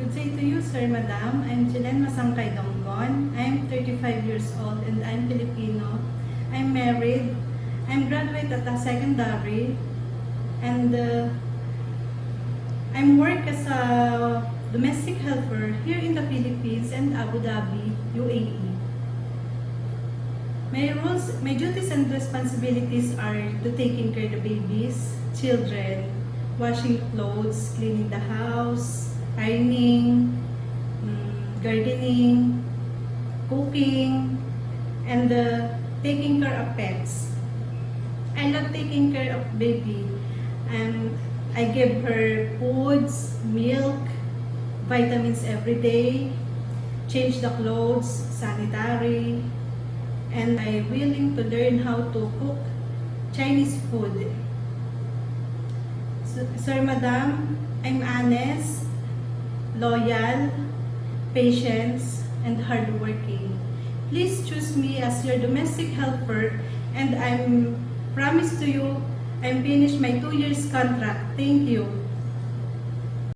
Good day to you, sir, madam. I'm Jilen Masangkay Donggon. I'm 35 years old and I'm Filipino. I'm married. I'm graduate at a secondary and I'm work as a domestic helper here in the Philippines and Abu Dhabi, UAE. My roles, my duties and responsibilities are to taking care of the babies, children, washing clothes, cleaning the house, ironing, gardening, cooking, and taking care of pets. I love taking care of baby, and I give her foods, milk, vitamins every day, change the clothes, sanitary, and I'm willing to learn how to cook Chinese food. So, Sir, Madam, I'm honest, loyal, patient, and hardworking. Please choose me as your domestic helper, and I'm promise to you, I'm finished my 2 years contract. Thank you.